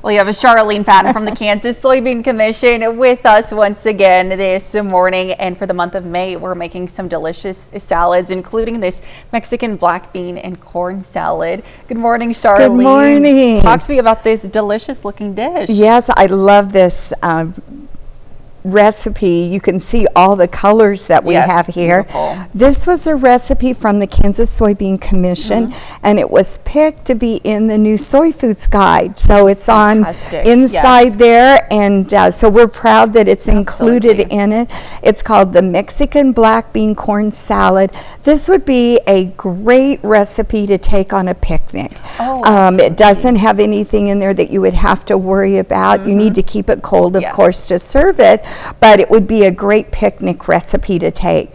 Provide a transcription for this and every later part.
Well, you have a Charlene Patton from the Kansas Soybean Commission with us once again this morning. And for the month of May, we're making some delicious salads, including this Mexican black bean and corn salad. Good morning, Charlene. Good morning. Talk to me about this delicious looking dish. Yes, I love this recipe. You can see all the colors that we have here. Beautiful. This was a recipe from the Kansas Soybean Commission, and it was picked to be in the new Soy Foods Guide. So it's on inside there, and so we're proud that it's included in it. It's called the Mexican Black Bean Corn Salad. This would be a great recipe to take on a picnic. It doesn't have anything in there that you would have to worry about. You need to keep it cold, of course, to serve it. But it would be a great picnic recipe to take.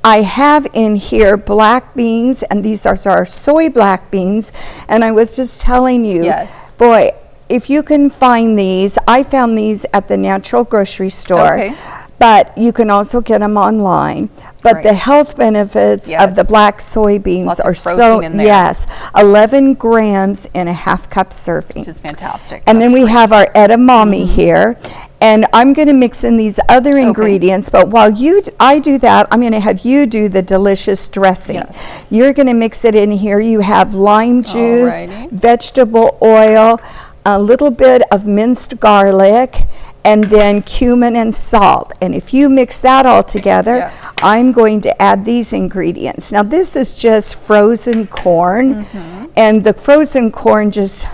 I have in here black beans, and these are our soy black beans. And I was just telling you, boy, if you can find these, I found these at the natural grocery store. But you can also get them online. But the health benefits of the black soybeans are so, 11 grams in a half cup serving. Which is fantastic. And then we have our edamame here. And I'm going to mix in these other ingredients, but while I do that, I'm going to have you do the delicious dressing. You're going to mix it in here. You have lime juice, vegetable oil, a little bit of minced garlic, and then cumin and salt. And if you mix that all together, I'm going to add these ingredients. Now this is just frozen corn, and the frozen corn just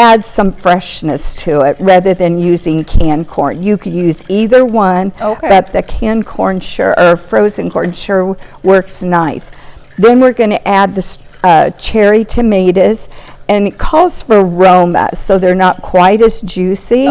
adds some freshness to it rather than using canned corn. You could use either one, but the canned corn or frozen corn sure works nice. Then we're going to add the cherry tomatoes, and it calls for Roma, so they're not quite as juicy.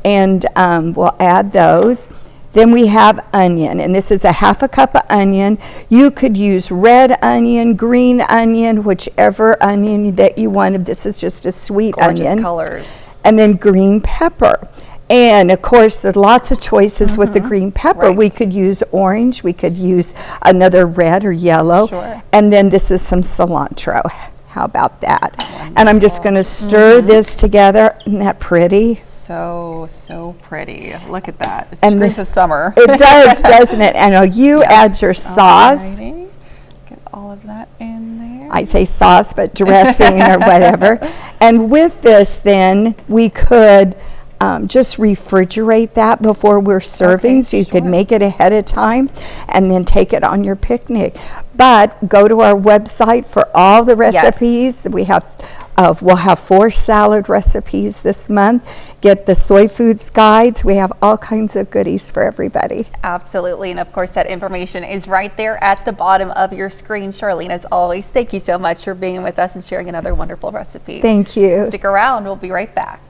And we'll add those. Then we have onion, and this is a half a cup of onion. You could use red onion, green onion, whichever onion that you wanted. This is just a sweet onion. Colors. And then green pepper. And of course, there's lots of choices with the green pepper. We could use orange, we could use another red or yellow. And then this is some cilantro. How about that? And I'm just going to stir this together. Isn't that pretty? So pretty. Look at that. It screams of summer. It does, doesn't it? And you add your sauce. Get all of that in there. I say sauce, but dressing or whatever. And with this, then, we could just refrigerate that before we're serving, so you could make it ahead of time and then take it on your picnic. But go to our website for all the recipes. We have we'll have 4 salad recipes this month. Get the Soy Foods Guides. We have all kinds of goodies for everybody. Absolutely. And of course, that information is right there at the bottom of your screen. Charlene, as always, thank you so much for being with us and sharing another wonderful recipe. Thank you. Stick around. We'll be right back.